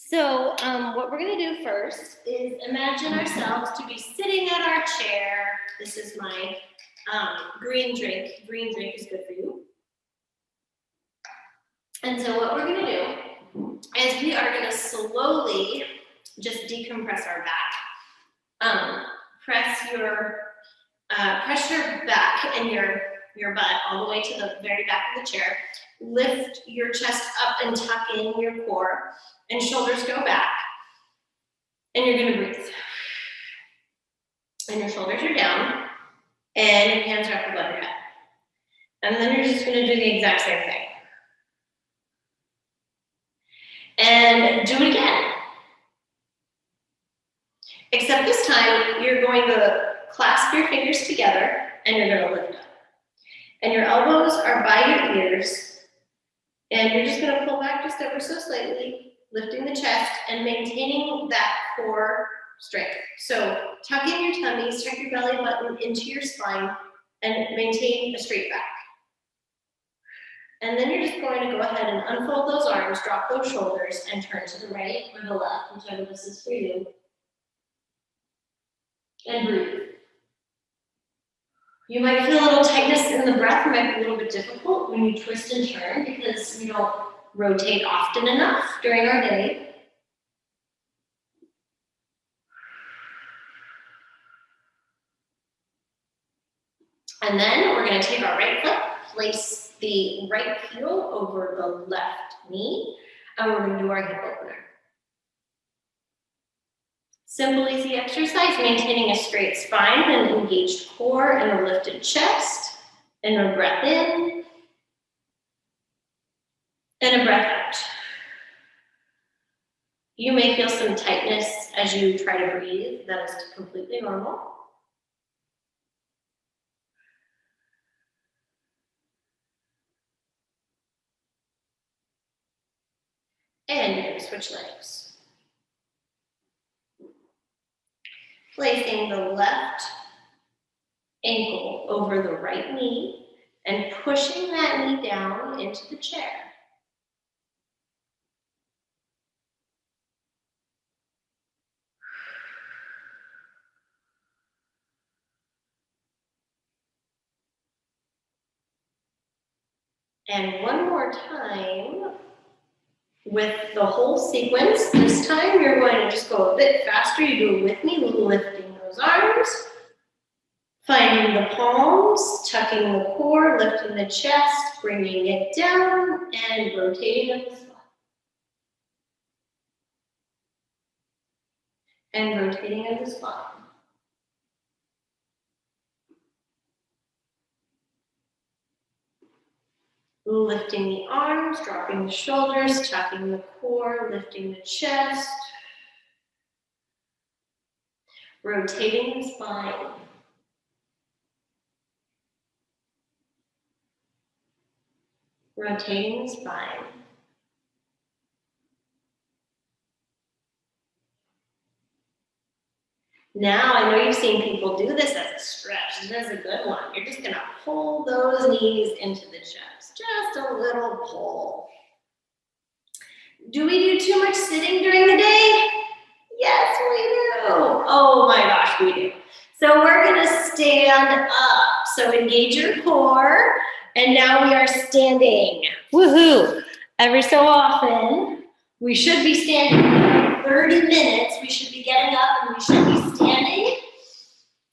So what we're gonna do first is imagine ourselves to be sitting at our chair. This is my green drink. Green drink is good for you. And so what we're gonna do is we are gonna slowly just decompress our back. Press your back and your butt all the way to the very back of the chair. Lift your chest up and tuck in your core, and shoulders go back. And you're gonna breathe. And your shoulders are down, and your hands are up above your head. And then you're just gonna do the exact same thing. And do it again. Except this time, you're going to clasp your fingers together, and you're gonna lift up. And your elbows are by your ears, and you're just gonna pull back just ever so slightly, lifting the chest and maintaining that core strength. So tuck in your tummies, tuck your belly button into your spine, and maintain a straight back. And then you're just going to go ahead and unfold those arms, drop those shoulders, and turn to the right or the left, whichever this is for you. And breathe. You might feel a little tightness in the breath. It might be a little bit difficult when you twist and turn because we don't rotate often enough during our day. And then we're going to take our right foot, place the right heel over the left knee, and we're going to do our hip opener. Simple, easy exercise, maintaining a straight spine, an engaged core, and a lifted chest. And a breath in, and a breath out. You may feel some tightness as you try to breathe. That is completely normal. And you're going to switch legs. Placing the left ankle over the right knee and pushing that knee down into the chair. And one more time with the whole sequence. This time you're going to just go a bit faster. You do it with me, lifting those arms, finding the palms, tucking the core, lifting the chest, bringing it down, and rotating up the spine. And rotating of the spine. Lifting the arms, dropping the shoulders, tucking the core, lifting the chest. Rotating the spine. Rotating the spine. Now, I know you've seen people do this as a stretch. This is a good one. You're just going to pull those knees into the chest. Just a little pull. Do we do too much sitting during the day? Yes, we do. Oh my gosh, we do. So we're going to stand up. So engage your core. And now we are standing. Woohoo! Every so often, we should be standing for 30 minutes. We should be getting up and we should be standing.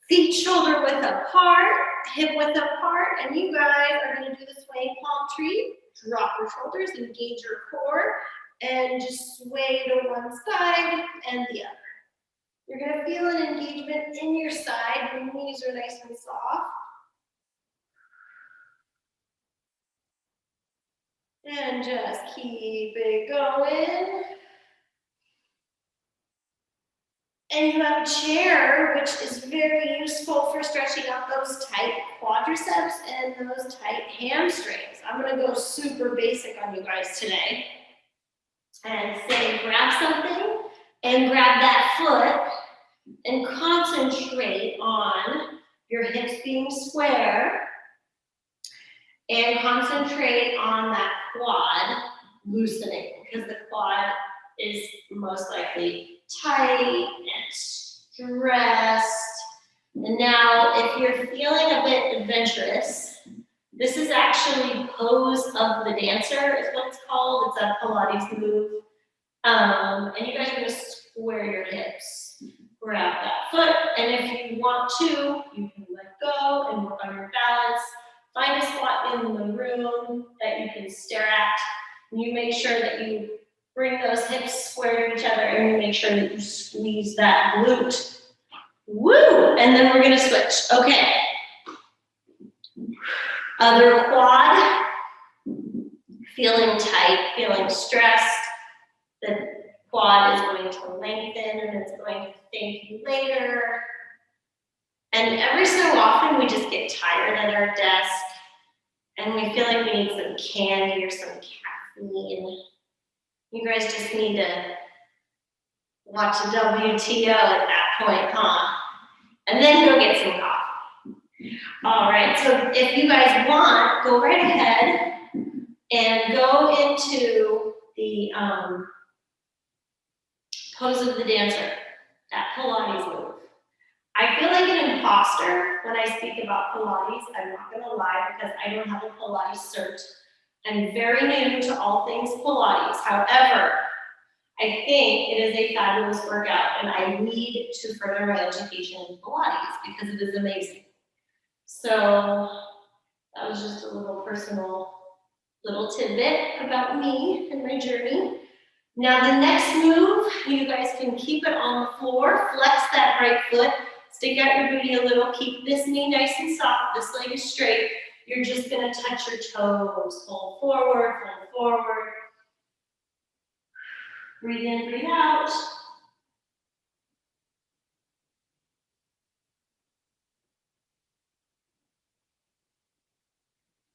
Feet shoulder width apart, hip width apart. And you guys are going to do the swaying palm tree. Drop your shoulders, engage your core, and just sway to one side and the other. You're going to feel an engagement in your side. Your knees are nice and soft. And just keep it going. And you have a chair, which is very useful for stretching out those tight quadriceps and those tight hamstrings. I'm going to go super basic on you guys today. And say, grab something and grab that foot and concentrate on your hips being square and concentrate on that quad loosening because the quad is most likely tight and stressed. And now, if you're feeling a bit adventurous, this is actually pose of the dancer, is what it's called. It's a Pilates move. And you guys are gonna square your hips. Grab that foot, and if you want to, you can let go and work on your balance. Find a spot in the room that you can stare at. And you make sure that you bring those hips square to each other, and you make sure that you squeeze that glute. Woo! And then we're gonna switch. Okay. Other quad. Feeling tight, feeling stressed. The quad is going to lengthen and it's going to thank you later. And every so often we just get tired at our desk and we feel like we need some candy or some caffeine. You guys just need to watch a WTO at that point, huh? And then go get some coffee. All right, so if you guys want, go right ahead and go into the pose of the dancer, that Pilates move. I feel like an imposter when I speak about Pilates. I'm not gonna lie, because I don't have a Pilates cert. I'm very new to all things Pilates. However, I think it is a fabulous workout and I need to further my education in Pilates because it is amazing. So that was just a little personal little tidbit about me and my journey. Now the next move, you guys can keep it on the floor, flex that right foot, stick out your booty a little, keep this knee nice and soft, this leg is straight. You're just gonna touch your toes, fold forward, fold forward. Breathe in, breathe out.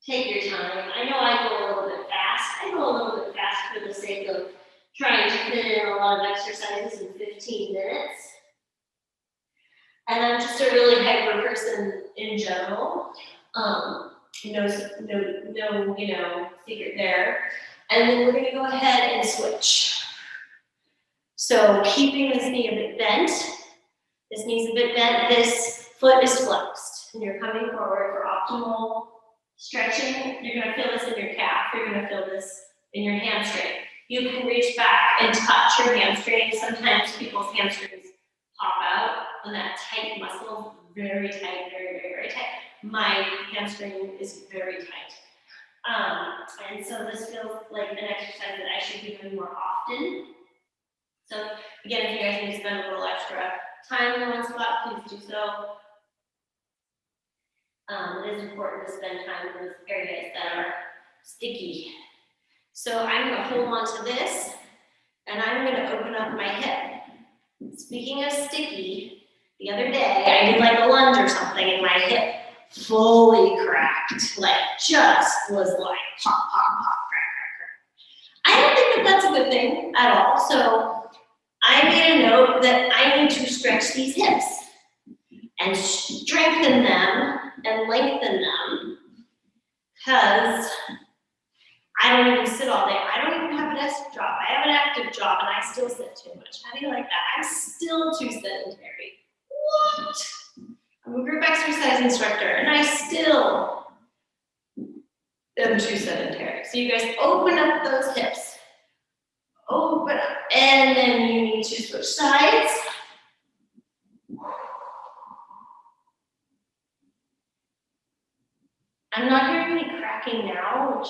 Take your time. I know I go a little bit fast. I go a little bit fast for the sake of trying to fit in a lot of exercises in 15 minutes. And I'm just a really hyper person in general. No, secret there. And then we're gonna go ahead and switch. So keeping this knee a bit bent, this knee's a bit bent, this foot is flexed. And you're coming forward for optimal stretching. You're gonna feel this in your calf, you're gonna feel this in your hamstring. You can reach back and touch your hamstring. Sometimes people's hamstrings pop out and that tight muscle, very tight, very, very, very tight. My hamstring is very tight. And so this feels like an exercise that I should be doing more often. So again, if you guys need to spend a little extra time in one spot, please do so. It is important to spend time in those areas that are sticky. So I'm gonna hold on to this and I'm gonna open up my hip. Speaking of sticky, the other day I did like a lunge or something and my hip fully cracked, like just was like pop, pop, pop, crack, crack, crack. I don't think that that's a good thing at all. So I made a note that I need to stretch these hips and strengthen them and lengthen them, because I don't even sit all day. I don't even have a desk job. I have an active job and I still sit too much. How do you like that? I'm still too sedentary. What? I'm a group exercise instructor and I still am too sedentary. So you guys open up those hips. Open up. And then you need to switch sides. I'm not hearing any cracking now, which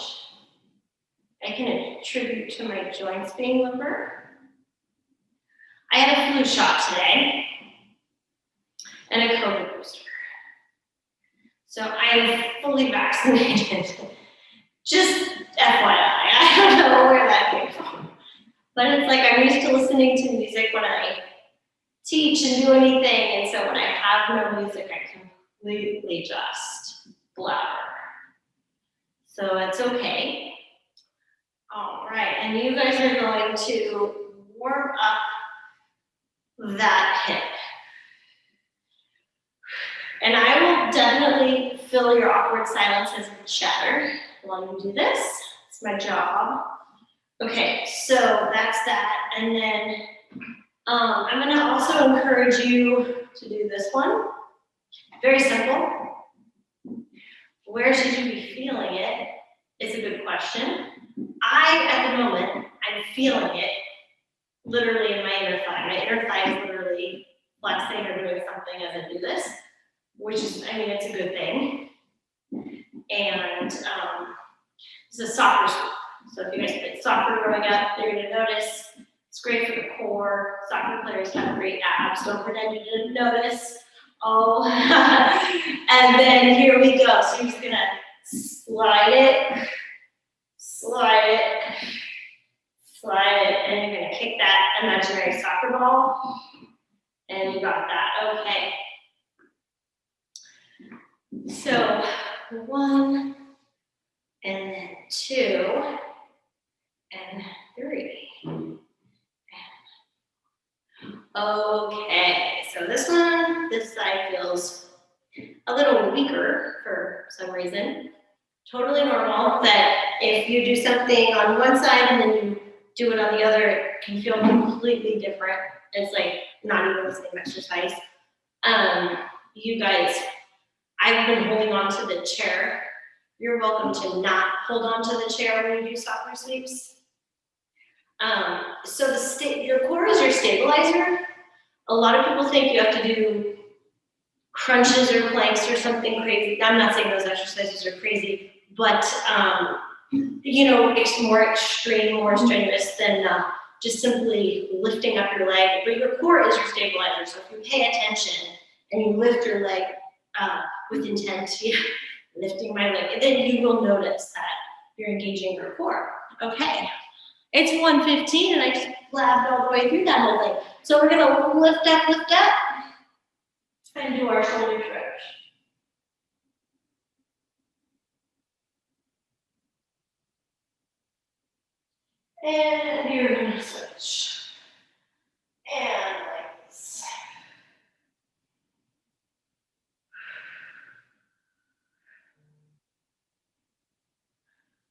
I can attribute to my joints being limber. I had a flu shot today and a COVID booster. So I am fully vaccinated. Just FYI, I don't know where that came from. But it's like I'm used to listening to music when I teach and do anything, and so when I have no music, I completely just blabber. So it's okay. All right, and you guys are going to warm up that hip. And I will definitely fill your awkward silences with chatter while you do this. It's my job. Okay, so that's that, and then, I'm gonna also encourage you to do this one. Very simple. Where should you be feeling it? It's a good question. At the moment, I'm feeling it literally in my inner thigh. My inner thigh is literally flexing or doing something as I do this, which is, I mean, it's a good thing. And it's a soccer sweep. So if you guys played soccer growing up, you're gonna notice it's great for the core. Soccer players have great abs. Don't pretend you didn't notice. Oh, and then here we go. So you're just gonna slide it, slide it, slide it, and you're gonna kick that imaginary soccer ball. And you got that, okay. So 1, and then 2, and 3. Okay, so this side feels a little weaker for some reason. Totally normal that if you do something on one side and then you do it on the other, it can feel completely different. It's like not even the same exercise. You guys, I've been holding on to the chair. You're welcome to not hold on to the chair when you do soccer sweeps. So your core is your stabilizer. A lot of people think you have to do crunches or planks or something crazy. I'm not saying those exercises are crazy, but it's more extreme, more strenuous than just simply lifting up your leg. But your core is your stabilizer. So if you pay attention and you lift your leg with intent, lifting my leg, then you will notice that you're engaging your core. Okay. It's 1:15 and I just blabbed all the way through that whole thing. So we're gonna lift up, and do our shoulder stretch. And you're gonna switch. And like this.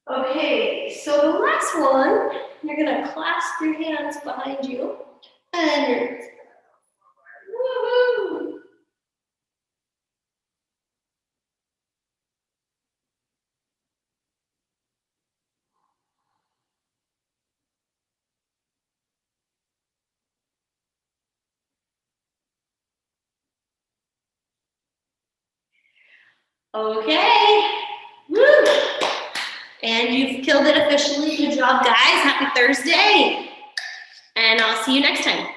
Okay, so the last one, you're gonna clasp your hands behind you, and you're gonna woohoo! Okay, woo! And you've killed it officially. Good job, guys. Happy Thursday. And I'll see you next time.